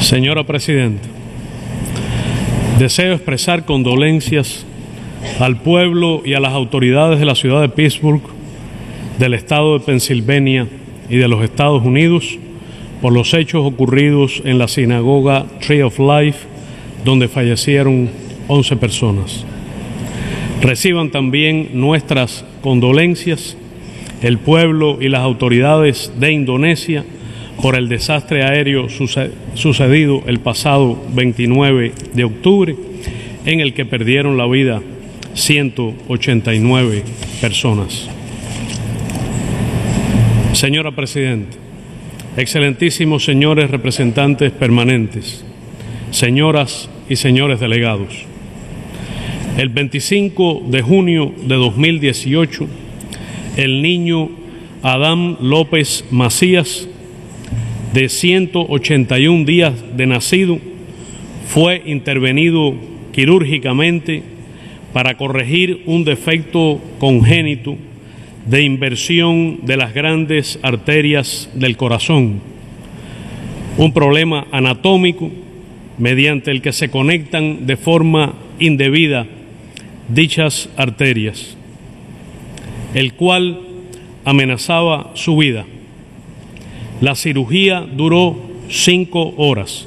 Señora Presidenta, deseo expresar condolencias al pueblo y a las autoridades de la ciudad de Pittsburgh, del estado de Pensilvania y de los Estados Unidos por los hechos ocurridos en la sinagoga Tree of Life, donde fallecieron 11 personas. Reciban también nuestras condolencias el pueblo y las autoridades de Indonesia por el desastre aéreo sucedido el pasado 29 de octubre, en el que perdieron la vida 189 personas. Señora Presidenta, excelentísimos señores representantes permanentes, señoras y señores delegados, el 25 de junio de 2018, el niño Adam López Macías, de 181 días de nacido, fue intervenido quirúrgicamente para corregir un defecto congénito de inversión de las grandes arterias del corazón, un problema anatómico mediante el que se conectan de forma indebida dichas arterias, el cual amenazaba su vida. La cirugía duró 5 horas.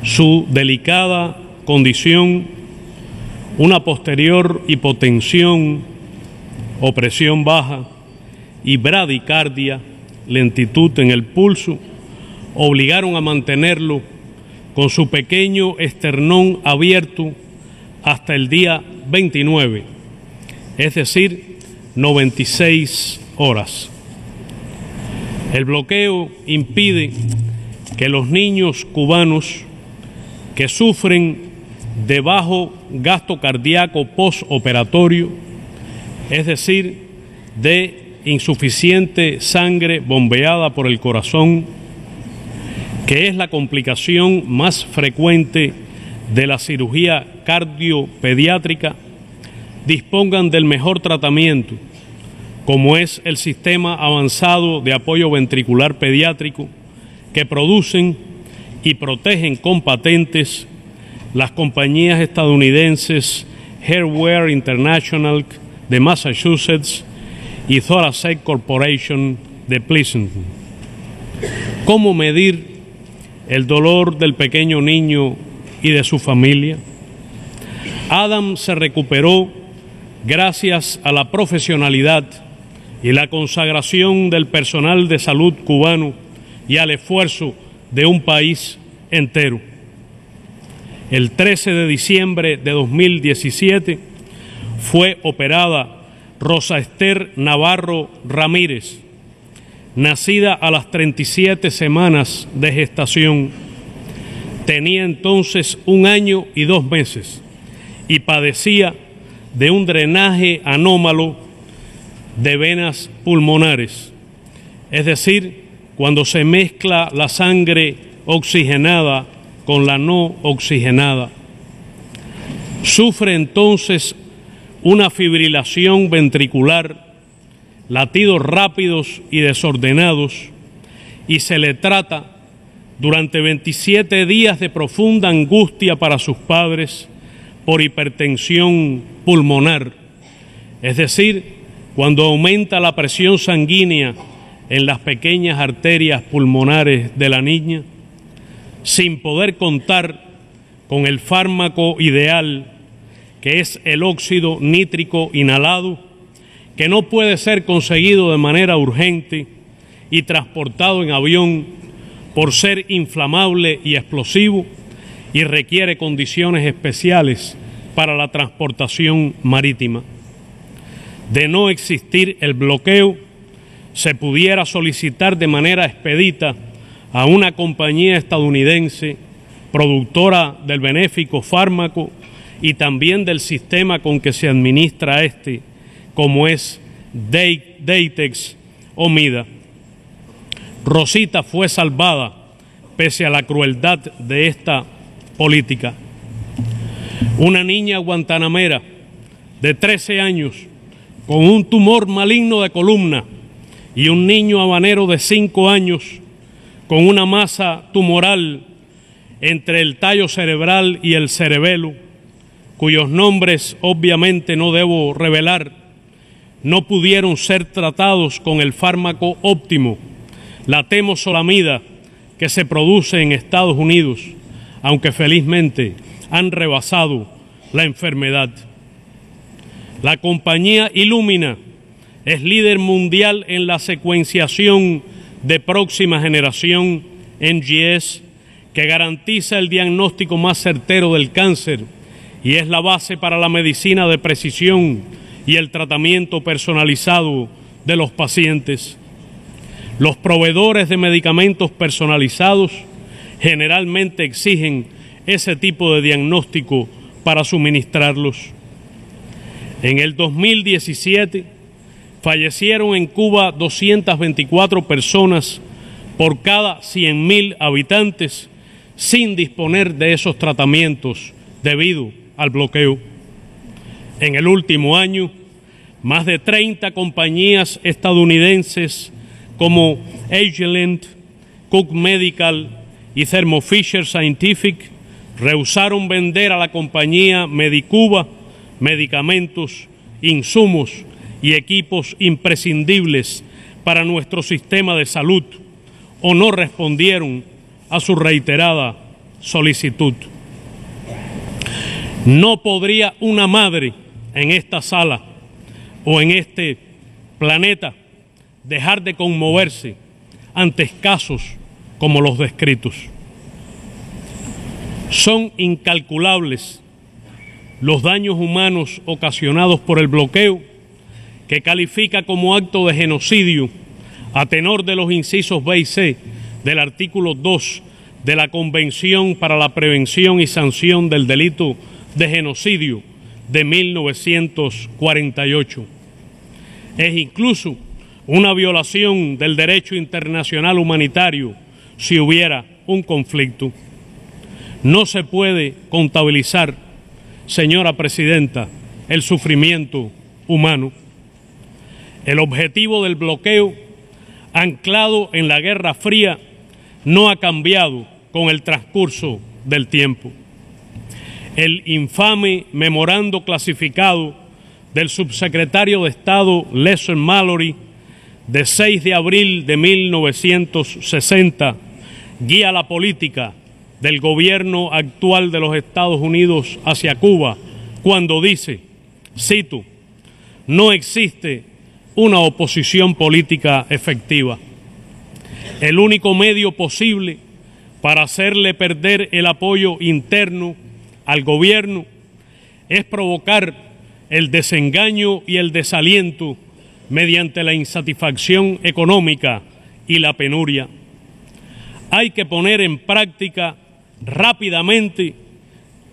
Su delicada condición, una posterior hipotensión o presión baja y bradicardia, lentitud en el pulso, obligaron a mantenerlo con su pequeño esternón abierto hasta el día 29, es decir, 96 horas. El bloqueo impide que los niños cubanos que sufren de bajo gasto cardíaco postoperatorio, es decir, de insuficiente sangre bombeada por el corazón, que es la complicación más frecuente de la cirugía cardiopediátrica, dispongan del mejor tratamiento, como es el sistema avanzado de apoyo ventricular pediátrico, que producen y protegen con patentes las compañías estadounidenses Heartware International de Massachusetts y Thoracic Corporation de Pleasanton. ¿Cómo medir el dolor del pequeño niño y de su familia? Adam se recuperó gracias a la profesionalidad y la consagración del personal de salud cubano y al esfuerzo de un país entero. El 13 de diciembre de 2017 fue operada Rosa Esther Navarro Ramírez, nacida a las 37 semanas de gestación. Tenía entonces 1 año y 2 meses y padecía de un drenaje anómalo de venas pulmonares, es decir, cuando se mezcla la sangre oxigenada con la no oxigenada. Sufre entonces una fibrilación ventricular, latidos rápidos y desordenados, y se le trata durante 27 días de profunda angustia para sus padres por hipertensión pulmonar, es decir, cuando aumenta la presión sanguínea en las pequeñas arterias pulmonares de la niña, sin poder contar con el fármaco ideal, que es el óxido nítrico inhalado, que no puede ser conseguido de manera urgente y transportado en avión por ser inflamable y explosivo, y requiere condiciones especiales para la transportación marítima. De no existir el bloqueo, se pudiera solicitar de manera expedita a una compañía estadounidense productora del benéfico fármaco y también del sistema con que se administra este, como es Datex o Mida. Rosita fue salvada pese a la crueldad de esta política. Una niña guantanamera de 13 años con un tumor maligno de columna y un niño habanero de 5 años con una masa tumoral entre el tallo cerebral y el cerebelo, cuyos nombres obviamente no debo revelar, no pudieron ser tratados con el fármaco óptimo, la temozolomida, que se produce en Estados Unidos, aunque felizmente han rebasado la enfermedad. La compañía Illumina es líder mundial en la secuenciación de próxima generación NGS, que garantiza el diagnóstico más certero del cáncer y es la base para la medicina de precisión y el tratamiento personalizado de los pacientes. Los proveedores de medicamentos personalizados generalmente exigen ese tipo de diagnóstico para suministrarlos. En el 2017 fallecieron en Cuba 224 personas por cada 100.000 habitantes sin disponer de esos tratamientos debido al bloqueo. En el último año, más de 30 compañías estadounidenses como Agilent, Cook Medical y Thermo Fisher Scientific rehusaron vender a la compañía Medicuba medicamentos, insumos y equipos imprescindibles para nuestro sistema de salud o no respondieron a su reiterada solicitud. No podría una madre en esta sala o en este planeta dejar de conmoverse ante casos como los descritos. Son incalculables los daños humanos ocasionados por el bloqueo, que califica como acto de genocidio a tenor de los incisos B y C del artículo 2 de la Convención para la Prevención y Sanción del Delito de Genocidio de 1948. Es incluso una violación del derecho internacional humanitario si hubiera un conflicto. No se puede contabilizar, señora Presidenta, el sufrimiento humano. El objetivo del bloqueo, anclado en la Guerra Fría, no ha cambiado con el transcurso del tiempo. El infame memorando clasificado del subsecretario de Estado Leslie Mallory de 6 de abril de 1960 guía la política del gobierno actual de los Estados Unidos hacia Cuba cuando dice, cito, no existe una oposición política efectiva. El único medio posible para hacerle perder el apoyo interno al gobierno es provocar el desengaño y el desaliento mediante la insatisfacción económica y la penuria. Hay que poner en práctica rápidamente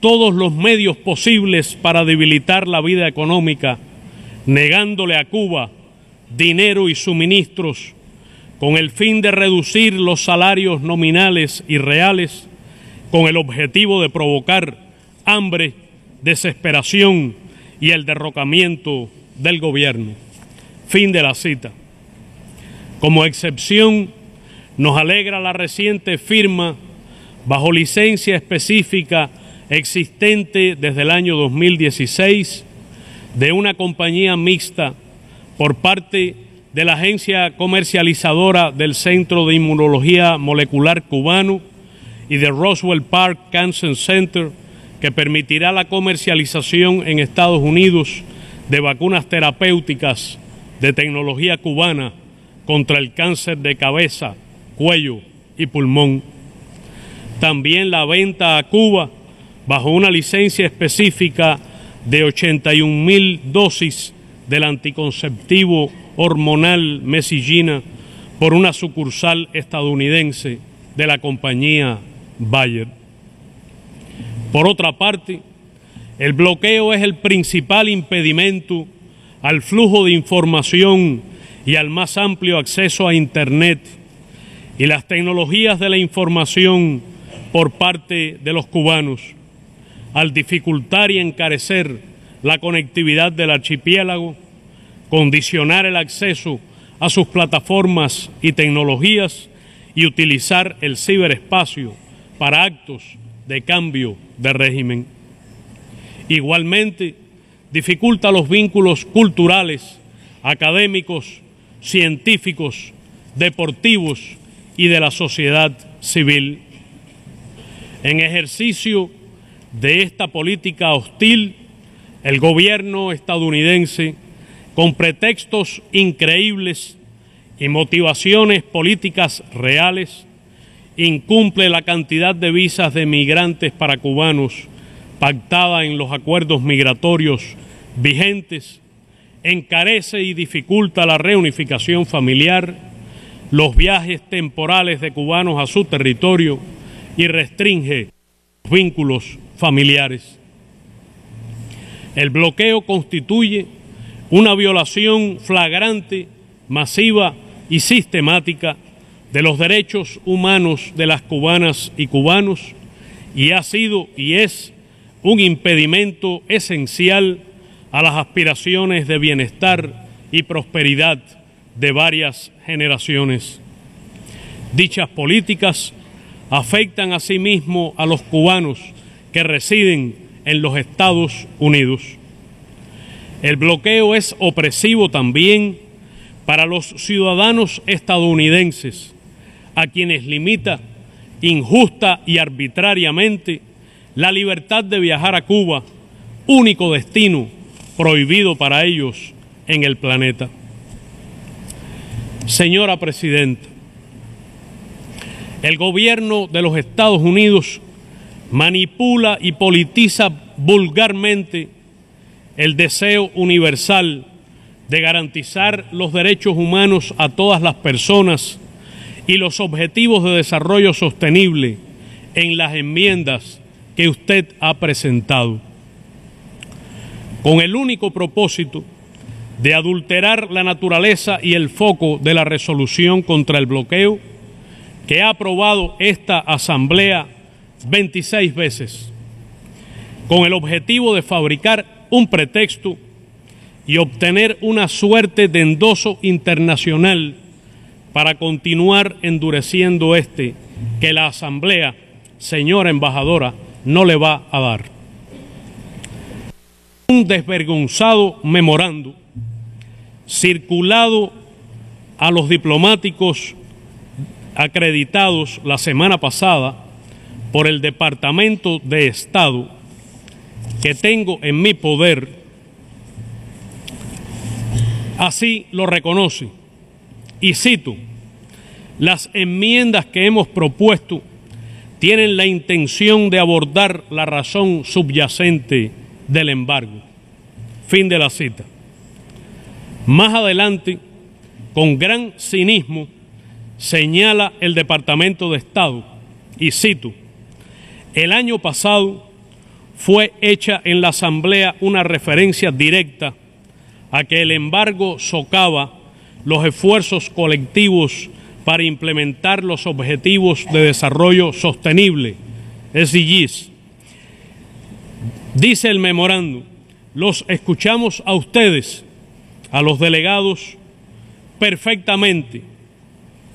todos los medios posibles para debilitar la vida económica, negándole a Cuba dinero y suministros con el fin de reducir los salarios nominales y reales, con el objetivo de provocar hambre, desesperación y el derrocamiento del gobierno. Fin de la cita. Como excepción, nos alegra la reciente firma bajo licencia específica existente desde el año 2016 de una compañía mixta por parte de la agencia comercializadora del Centro de Inmunología Molecular Cubano y de Roswell Park Cancer Center, que permitirá la comercialización en Estados Unidos de vacunas terapéuticas de tecnología cubana contra el cáncer de cabeza, cuello y pulmón. También la venta a Cuba, bajo una licencia específica de 81.000 dosis del anticonceptivo hormonal Mesillina por una sucursal estadounidense de la compañía Bayer. Por otra parte, el bloqueo es el principal impedimento al flujo de información y al más amplio acceso a Internet y las tecnologías de la información por parte de los cubanos, al dificultar y encarecer la conectividad del archipiélago, condicionar el acceso a sus plataformas y tecnologías y utilizar el ciberespacio para actos de cambio de régimen. Igualmente, dificulta los vínculos culturales, académicos, científicos, deportivos y de la sociedad civil. En ejercicio de esta política hostil, el gobierno estadounidense, con pretextos increíbles y motivaciones políticas reales, incumple la cantidad de visas de migrantes para cubanos pactada en los acuerdos migratorios vigentes, encarece y dificulta la reunificación familiar, los viajes temporales de cubanos a su territorio y restringe los vínculos familiares. El bloqueo constituye una violación flagrante, masiva y sistemática de los derechos humanos de las cubanas y cubanos y ha sido y es un impedimento esencial a las aspiraciones de bienestar y prosperidad de varias generaciones. Dichas políticas afectan asimismo a los cubanos que residen en los Estados Unidos. El bloqueo es opresivo también para los ciudadanos estadounidenses, a quienes limita injusta y arbitrariamente la libertad de viajar a Cuba, único destino prohibido para ellos en el planeta. Señora Presidenta, el gobierno de los Estados Unidos manipula y politiza vulgarmente el deseo universal de garantizar los derechos humanos a todas las personas y los objetivos de desarrollo sostenible en las enmiendas que usted ha presentado, con el único propósito de adulterar la naturaleza y el foco de la resolución contra el bloqueo que ha aprobado esta Asamblea 26 veces, con el objetivo de fabricar un pretexto y obtener una suerte de endoso internacional para continuar endureciendo que la Asamblea, señora embajadora, no le va a dar. Un desvergonzado memorando circulado a los diplomáticos acreditados la semana pasada por el Departamento de Estado que tengo en mi poder, así lo reconoce, y cito: las enmiendas que hemos propuesto tienen la intención de abordar la razón subyacente del embargo. Fin de la cita. Más adelante, con gran cinismo, señala el Departamento de Estado, y cito: el año pasado fue hecha en la Asamblea una referencia directa a que el embargo socava los esfuerzos colectivos para implementar los Objetivos de Desarrollo Sostenible, SDGs. Dice el memorando: los escuchamos a ustedes, a los delegados, perfectamente,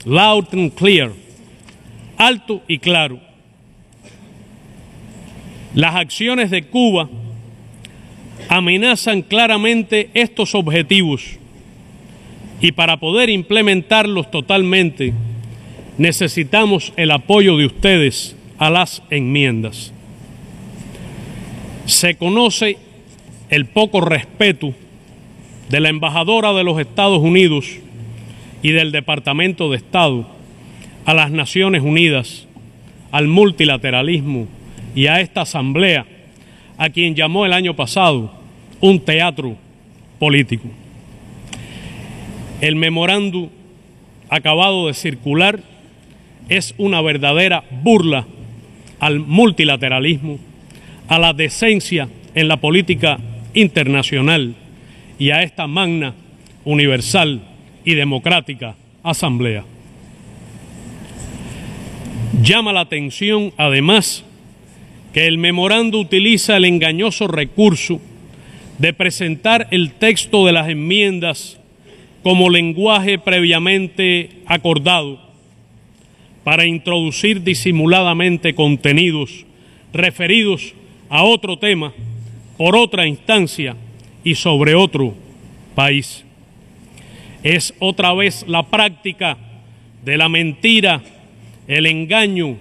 loud and clear, alto y claro. Las acciones de Cuba amenazan claramente estos objetivos y para poder implementarlos totalmente necesitamos el apoyo de ustedes a las enmiendas. Se conoce el poco respeto de la embajadora de los Estados Unidos y del Departamento de Estado a las Naciones Unidas, al multilateralismo y a esta Asamblea, a quien llamó el año pasado un teatro político. El memorándum acabado de circular es una verdadera burla al multilateralismo, a la decencia en la política internacional y a esta magna, universal y democrática Asamblea. Llama la atención, además, que el memorando utiliza el engañoso recurso de presentar el texto de las enmiendas como lenguaje previamente acordado, para introducir disimuladamente contenidos referidos a otro tema, por otra instancia y sobre otro país. Es otra vez la práctica de la mentira, el engaño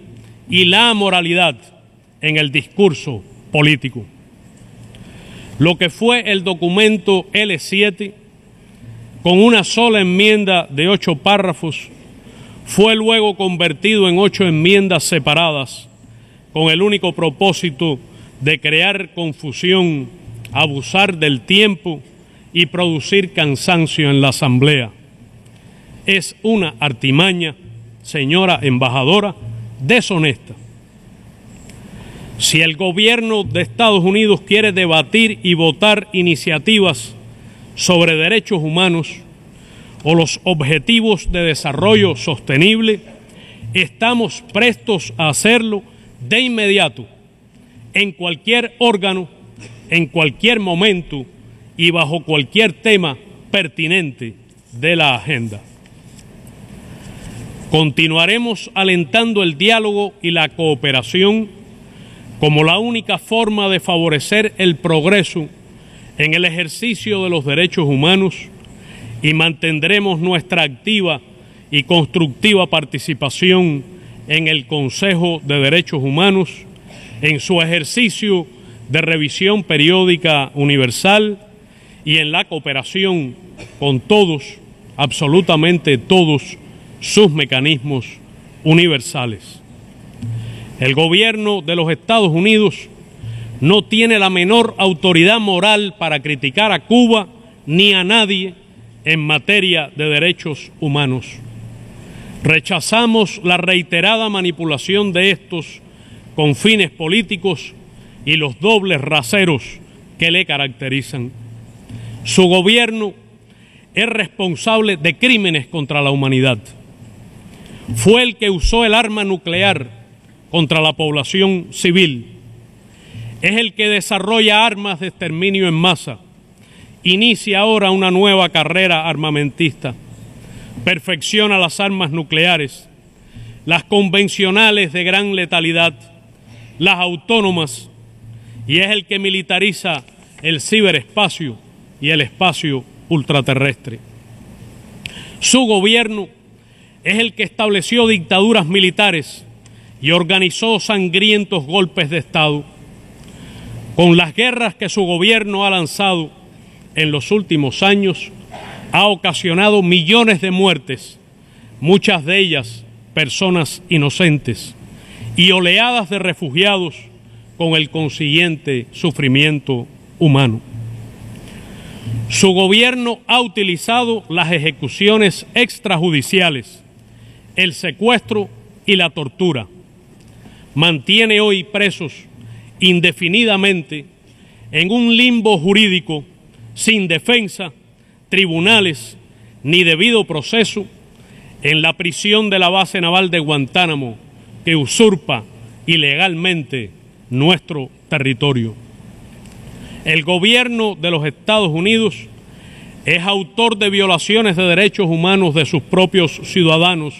y la amoralidad en el discurso político. Lo que fue el documento L7, con una sola enmienda de 8 párrafos, fue luego convertido en 8 enmiendas separadas, con el único propósito de crear confusión, abusar del tiempo y producir cansancio en la Asamblea. Es una artimaña, señora embajadora, deshonesta. Si el gobierno de Estados Unidos quiere debatir y votar iniciativas sobre derechos humanos o los objetivos de desarrollo sostenible, estamos prestos a hacerlo de inmediato, en cualquier órgano, en cualquier momento y bajo cualquier tema pertinente de la agenda. Continuaremos alentando el diálogo y la cooperación como la única forma de favorecer el progreso en el ejercicio de los derechos humanos y mantendremos nuestra activa y constructiva participación en el Consejo de Derechos Humanos, en su ejercicio de revisión periódica universal y en la cooperación con todos, absolutamente todos, sus mecanismos universales. El gobierno de los Estados Unidos no tiene la menor autoridad moral para criticar a Cuba ni a nadie en materia de derechos humanos. Rechazamos la reiterada manipulación de estos con fines políticos y los dobles raseros que le caracterizan. Su gobierno es responsable de crímenes contra la humanidad. Fue el que usó el arma nuclear contra la población civil. Es el que desarrolla armas de exterminio en masa. Inicia ahora una nueva carrera armamentista. Perfecciona las armas nucleares, las convencionales de gran letalidad, las autónomas, y es el que militariza el ciberespacio y el espacio ultraterrestre. Su gobierno es el que estableció dictaduras militares y organizó sangrientos golpes de Estado. Con las guerras que su gobierno ha lanzado en los últimos años, ha ocasionado millones de muertes, muchas de ellas personas inocentes, y oleadas de refugiados con el consiguiente sufrimiento humano. Su gobierno ha utilizado las ejecuciones extrajudiciales, el secuestro y la tortura. Mantiene hoy presos indefinidamente en un limbo jurídico sin defensa, tribunales ni debido proceso en la prisión de la base naval de Guantánamo, que usurpa ilegalmente nuestro territorio. El gobierno de los Estados Unidos es autor de violaciones de derechos humanos de sus propios ciudadanos,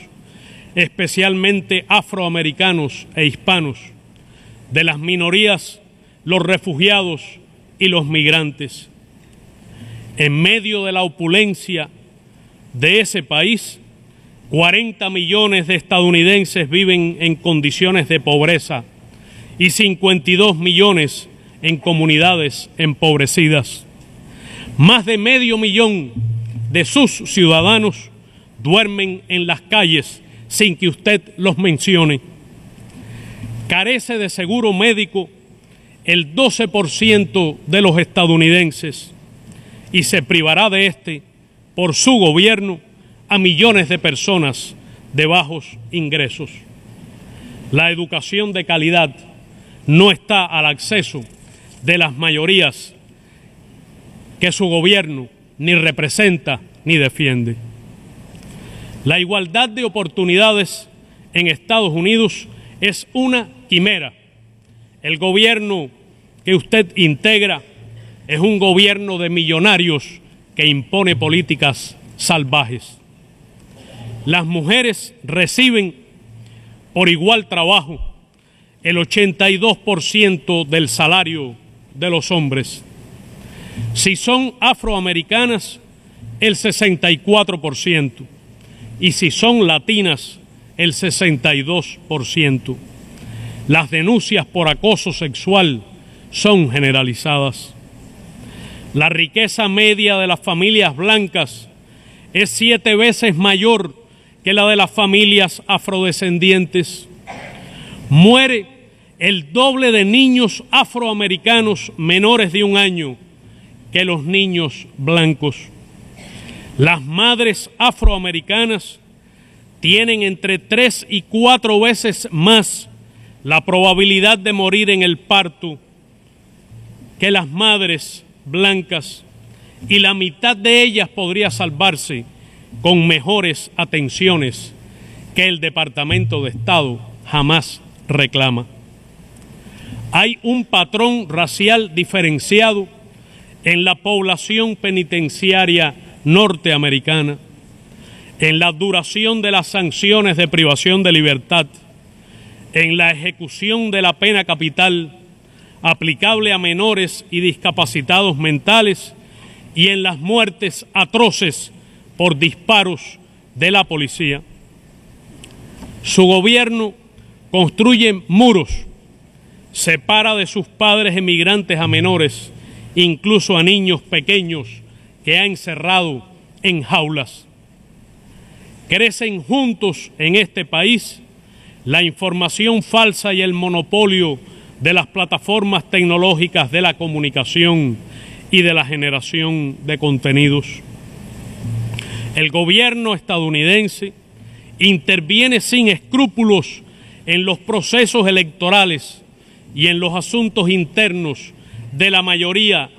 especialmente afroamericanos e hispanos, de las minorías, los refugiados y los migrantes. En medio de la opulencia de ese país, 40 millones de estadounidenses viven en condiciones de pobreza y 52 millones en comunidades empobrecidas. Más de medio millón de sus ciudadanos duermen en las calles sin que usted los mencione. Carece de seguro médico el 12% de los estadounidenses y se privará de este, por su gobierno, a millones de personas de bajos ingresos. La educación de calidad no está al acceso de las mayorías que su gobierno ni representa ni defiende. La igualdad de oportunidades en Estados Unidos es una quimera. El gobierno que usted integra es un gobierno de millonarios que impone políticas salvajes. Las mujeres reciben por igual trabajo el 82% del salario de los hombres. Si son afroamericanas, el 64%. Y si son latinas, el 62%. Las denuncias por acoso sexual son generalizadas. La riqueza media de las familias blancas es 7 veces mayor que la de las familias afrodescendientes. Muere el doble de niños afroamericanos menores de 1 año que los niños blancos. Las madres afroamericanas tienen entre 3 y 4 veces más la probabilidad de morir en el parto que las madres blancas, y la mitad de ellas podría salvarse con mejores atenciones que el Departamento de Estado jamás reclama. Hay un patrón racial diferenciado en la población penitenciaria norteamericana, en la duración de las sanciones de privación de libertad, en la ejecución de la pena capital aplicable a menores y discapacitados mentales y en las muertes atroces por disparos de la policía. Su gobierno construye muros, separa de sus padres emigrantes a menores, incluso a niños pequeños que ha encerrado en jaulas. Crecen juntos en este país la información falsa y el monopolio de las plataformas tecnológicas de la comunicación y de la generación de contenidos. El gobierno estadounidense interviene sin escrúpulos en los procesos electorales y en los asuntos internos de la mayoría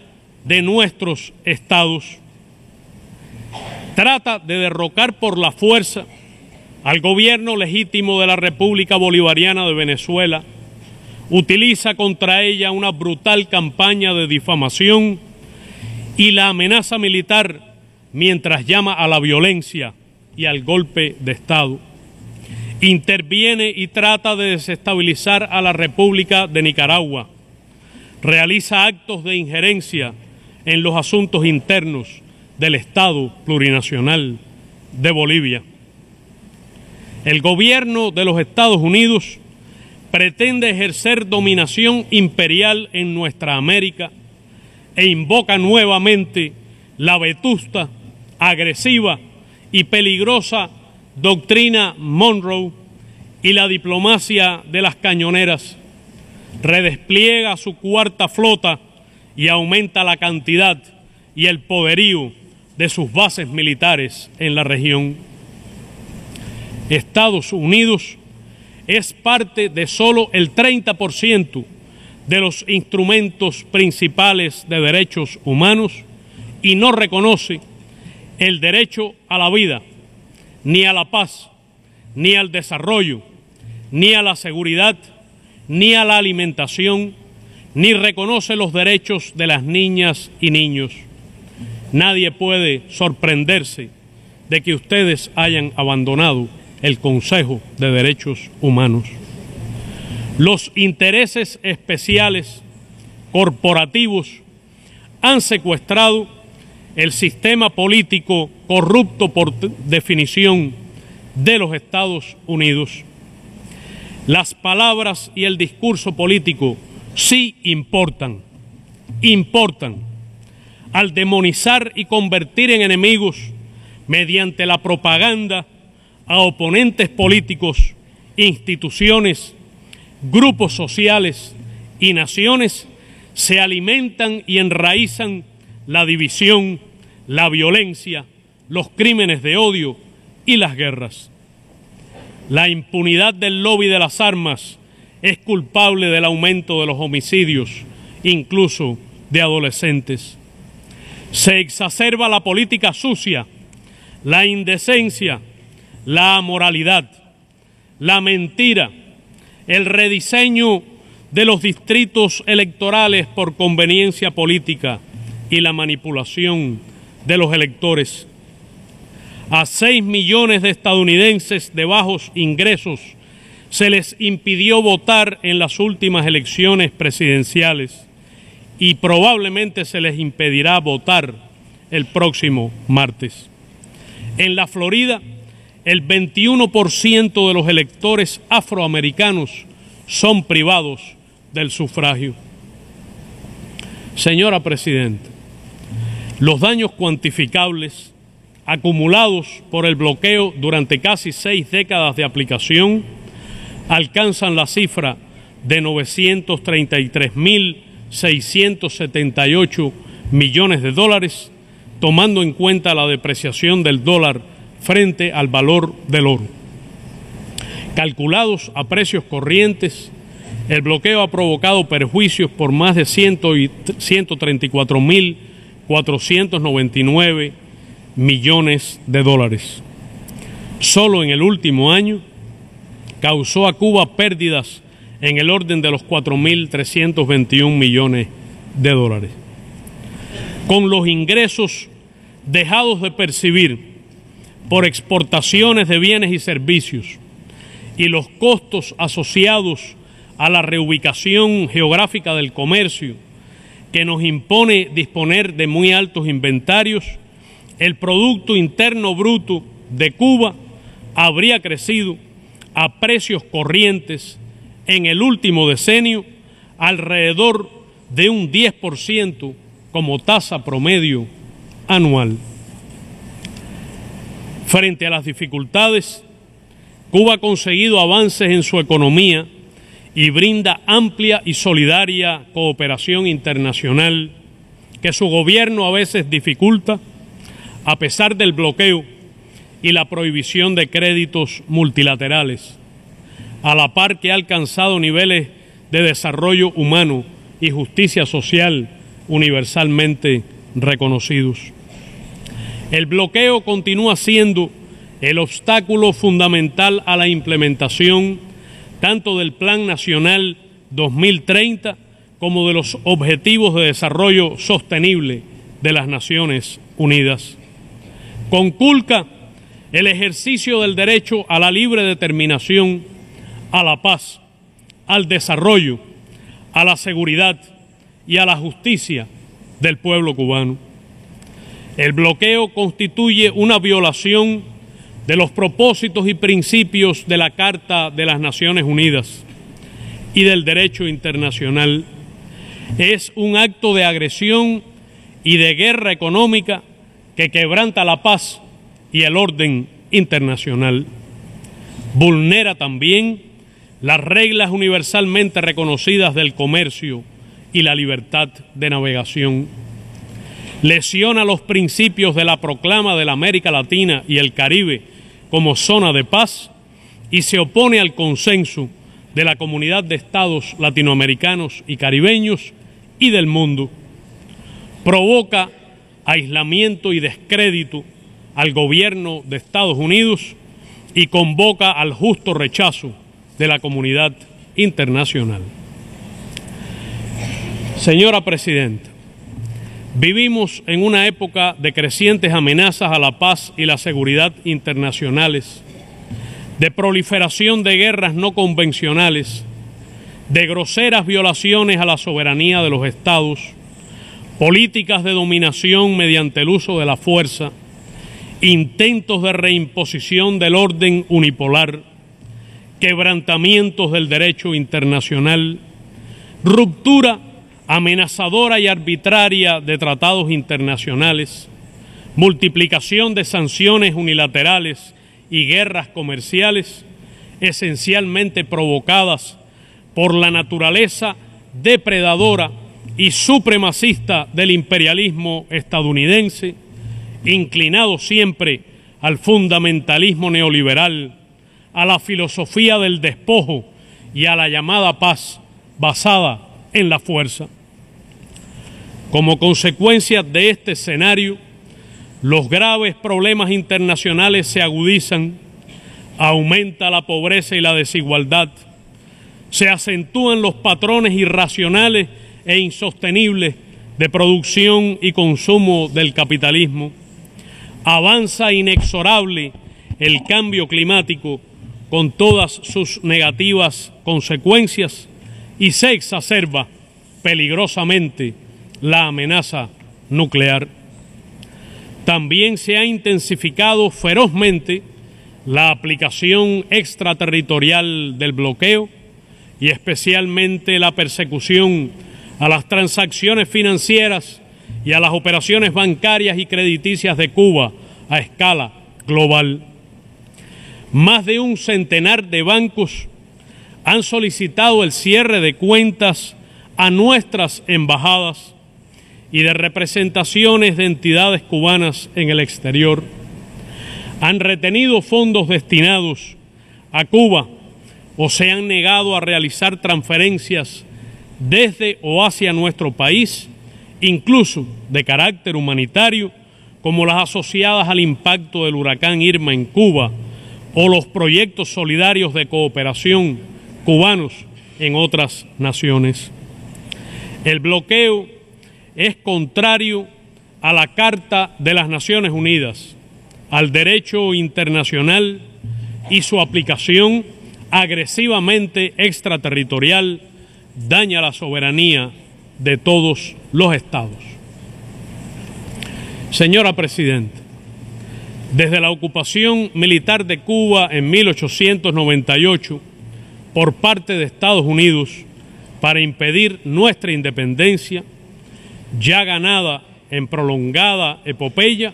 de nuestros estados. Trata de derrocar por la fuerza al gobierno legítimo de la República Bolivariana de Venezuela, utiliza contra ella una brutal campaña de difamación y la amenaza militar mientras llama a la violencia y al golpe de Estado. Interviene y trata de desestabilizar a la República de Nicaragua. Realiza actos de injerencia en los asuntos internos del Estado plurinacional de Bolivia. El gobierno de los Estados Unidos pretende ejercer dominación imperial en nuestra América e invoca nuevamente la vetusta, agresiva y peligrosa doctrina Monroe y la diplomacia de las cañoneras. Redespliega su 4ª flota y aumenta la cantidad y el poderío de sus bases militares en la región. Estados Unidos es parte de solo el 30% de los instrumentos principales de derechos humanos y no reconoce el derecho a la vida, ni a la paz, ni al desarrollo, ni a la seguridad, ni a la alimentación, ni reconoce los derechos de las niñas y niños. Nadie puede sorprenderse de que ustedes hayan abandonado el Consejo de Derechos Humanos. Los intereses especiales corporativos han secuestrado el sistema político corrupto por definición de los Estados Unidos. Las palabras y el discurso político sí importan. Al demonizar y convertir en enemigos mediante la propaganda a oponentes políticos, instituciones, grupos sociales y naciones, se alimentan y enraizan la división, la violencia, los crímenes de odio y las guerras. La impunidad del lobby de las armas es culpable del aumento de los homicidios, incluso de adolescentes. Se exacerba la política sucia, la indecencia, la amoralidad, la mentira, el rediseño de los distritos electorales por conveniencia política y la manipulación de los electores. A 6 millones de estadounidenses de bajos ingresos se les impidió votar en las últimas elecciones presidenciales y probablemente se les impedirá votar el próximo martes. En la Florida, el 21% de los electores afroamericanos son privados del sufragio. Señora Presidenta, los daños cuantificables acumulados por el bloqueo durante casi 6 décadas de aplicación alcanzan la cifra de 933.678 millones de dólares, tomando en cuenta la depreciación del dólar frente al valor del oro. Calculados a precios corrientes, el bloqueo ha provocado perjuicios por más de 134.499 millones de dólares. Solo en el último año causó a Cuba pérdidas en el orden de los 4.321 millones de dólares. Con los ingresos dejados de percibir por exportaciones de bienes y servicios y los costos asociados a la reubicación geográfica del comercio que nos impone disponer de muy altos inventarios, el Producto Interno Bruto de Cuba habría crecido a precios corrientes en el último decenio alrededor de un 10% como tasa promedio anual. Frente a las dificultades, Cuba ha conseguido avances en su economía y brinda amplia y solidaria cooperación internacional que su gobierno a veces dificulta a pesar del bloqueo y la prohibición de créditos multilaterales, a la par que ha alcanzado niveles de desarrollo humano y justicia social universalmente reconocidos. El bloqueo continúa siendo el obstáculo fundamental a la implementación tanto del Plan Nacional 2030 como de los Objetivos de Desarrollo Sostenible de las Naciones Unidas. Conculca el ejercicio del derecho a la libre determinación, a la paz, al desarrollo, a la seguridad y a la justicia del pueblo cubano. El bloqueo constituye una violación de los propósitos y principios de la Carta de las Naciones Unidas y del derecho internacional. Es un acto de agresión y de guerra económica que quebranta la paz y el orden internacional. Vulnera también las reglas universalmente reconocidas del comercio y la libertad de navegación. Lesiona los principios de la proclama de la América Latina y el Caribe como zona de paz y se opone al consenso de la comunidad de estados latinoamericanos y caribeños y del mundo. Provoca aislamiento y descrédito al gobierno de Estados Unidos y convoca al justo rechazo de la comunidad internacional. Señora Presidenta, vivimos en una época de crecientes amenazas a la paz y la seguridad internacionales, de proliferación de guerras no convencionales, de groseras violaciones a la soberanía de los estados, políticas de dominación mediante el uso de la fuerza, intentos de reimposición del orden unipolar, quebrantamientos del derecho internacional, ruptura amenazadora y arbitraria de tratados internacionales, multiplicación de sanciones unilaterales y guerras comerciales, esencialmente provocadas por la naturaleza depredadora y supremacista del imperialismo estadounidense, inclinado siempre al fundamentalismo neoliberal, a la filosofía del despojo y a la llamada paz basada en la fuerza. Como consecuencia de este escenario, los graves problemas internacionales se agudizan, aumenta la pobreza y la desigualdad, se acentúan los patrones irracionales e insostenibles de producción y consumo del capitalismo, avanza inexorable el cambio climático con todas sus negativas consecuencias, y se exacerba peligrosamente la amenaza nuclear. También se ha intensificado ferozmente la aplicación extraterritorial del bloqueo y especialmente la persecución a las transacciones financieras y a las operaciones bancarias y crediticias de Cuba a escala global. Más de un centenar de bancos han solicitado el cierre de cuentas a nuestras embajadas y de representaciones de entidades cubanas en el exterior. Han retenido fondos destinados a Cuba o se han negado a realizar transferencias desde o hacia nuestro país, incluso de carácter humanitario, como las asociadas al impacto del huracán Irma en Cuba o los proyectos solidarios de cooperación cubanos en otras naciones. El bloqueo es contrario a la Carta de las Naciones Unidas, al derecho internacional, y su aplicación agresivamente extraterritorial daña la soberanía de todos los estados. Señora Presidenta, desde la ocupación militar de Cuba en 1898 por parte de Estados Unidos para impedir nuestra independencia, ya ganada en prolongada epopeya,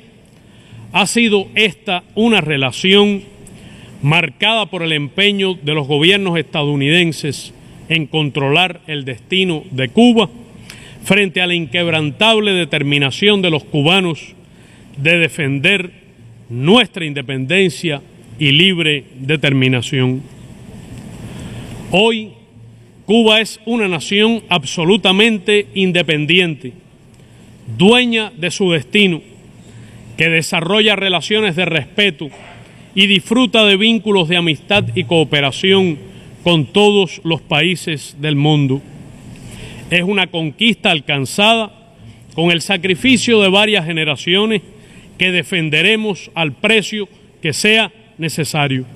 ha sido esta una relación marcada por el empeño de los gobiernos estadounidenses en controlar el destino de Cuba frente a la inquebrantable determinación de los cubanos de defender nuestra independencia y libre determinación. Hoy, Cuba es una nación absolutamente independiente, dueña de su destino, que desarrolla relaciones de respeto y disfruta de vínculos de amistad y cooperación con todos los países del mundo. Es una conquista alcanzada con el sacrificio de varias generaciones que defenderemos al precio que sea necesario.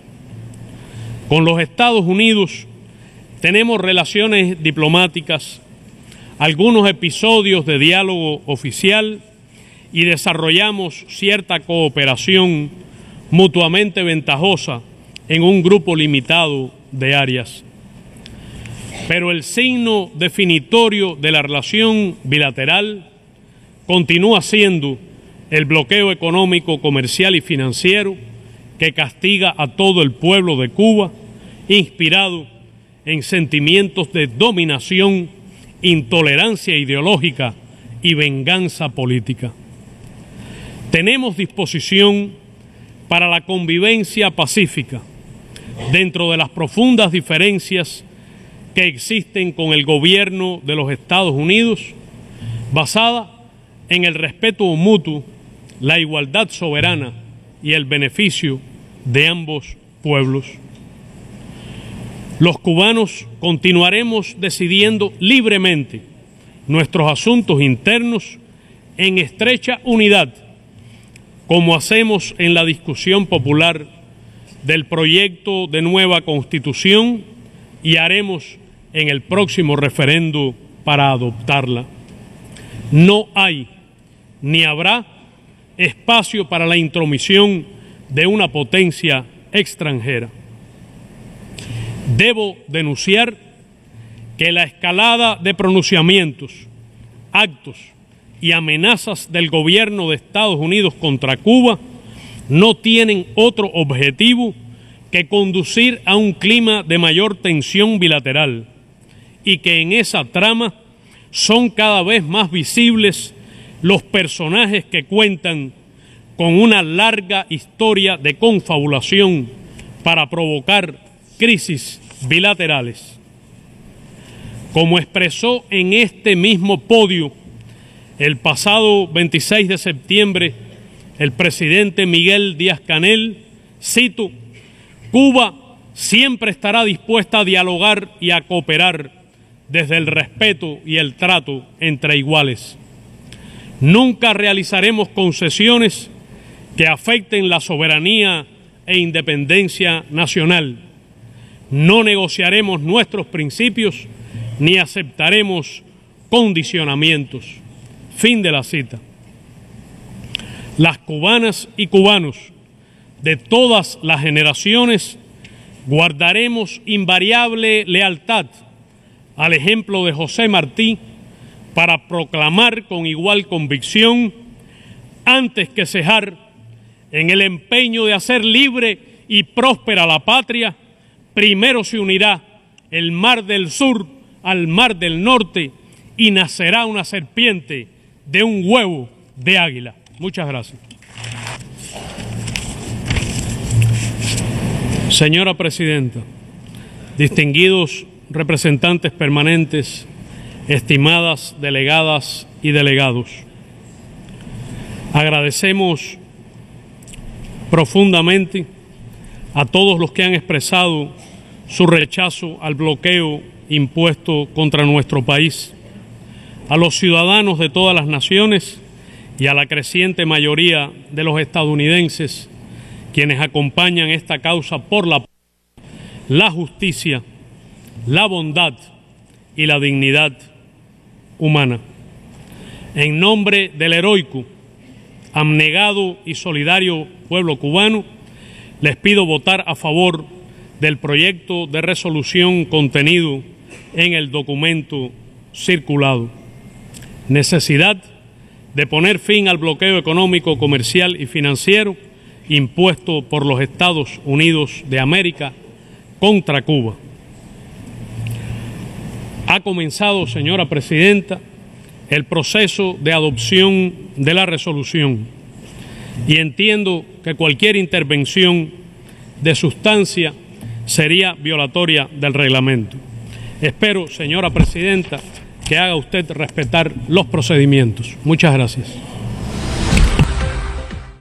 Con los Estados Unidos tenemos relaciones diplomáticas, algunos episodios de diálogo oficial y desarrollamos cierta cooperación mutuamente ventajosa en un grupo limitado de áreas. Pero el signo definitorio de la relación bilateral continúa siendo el bloqueo económico, comercial y financiero que castiga a todo el pueblo de Cuba, inspirado en sentimientos de dominación, intolerancia ideológica y venganza política. Tenemos disposición para la convivencia pacífica dentro de las profundas diferencias que existen con el gobierno de los Estados Unidos, basada en el respeto mutuo, la igualdad soberana y el beneficio de ambos pueblos. Los cubanos continuaremos decidiendo libremente nuestros asuntos internos en estrecha unidad, como hacemos en la discusión popular del proyecto de nueva Constitución y haremos en el próximo referendo para adoptarla. No hay ni habrá espacio para la intromisión de una potencia extranjera. Debo denunciar que la escalada de pronunciamientos, actos y amenazas del gobierno de Estados Unidos contra Cuba no tienen otro objetivo que conducir a un clima de mayor tensión bilateral y que en esa trama son cada vez más visibles los personajes que cuentan con una larga historia de confabulación para provocar crisis bilaterales. Como expresó en este mismo podio el pasado 26 de septiembre el presidente Miguel Díaz-Canel, cito: Cuba siempre estará dispuesta a dialogar y a cooperar desde el respeto y el trato entre iguales. Nunca realizaremos concesiones que afecten la soberanía e independencia nacional No negociaremos nuestros principios ni aceptaremos condicionamientos. Fin de la cita. Las cubanas y cubanos de todas las generaciones guardaremos invariable lealtad al ejemplo de José Martí para proclamar con igual convicción, antes que cejar en el empeño de hacer libre y próspera la patria, primero se unirá el mar del sur al mar del norte y nacerá una serpiente de un huevo de águila. Muchas gracias. Señora Presidenta, distinguidos representantes permanentes, estimadas delegadas y delegados, agradecemos profundamente a todos los que han expresado su rechazo al bloqueo impuesto contra nuestro país, a los ciudadanos de todas las naciones y a la creciente mayoría de los estadounidenses, quienes acompañan esta causa por la justicia, la bondad y la dignidad humana. En nombre del heroico, abnegado y solidario pueblo cubano, les pido votar a favor del proyecto de resolución contenido en el documento circulado. Necesidad de poner fin al bloqueo económico, comercial y financiero impuesto por los Estados Unidos de América contra Cuba. Ha comenzado, señora Presidenta, el proceso de adopción de la resolución y entiendo que cualquier intervención de sustancia sería violatoria del reglamento. Espero, señora Presidenta, que haga usted respetar los procedimientos. Muchas gracias.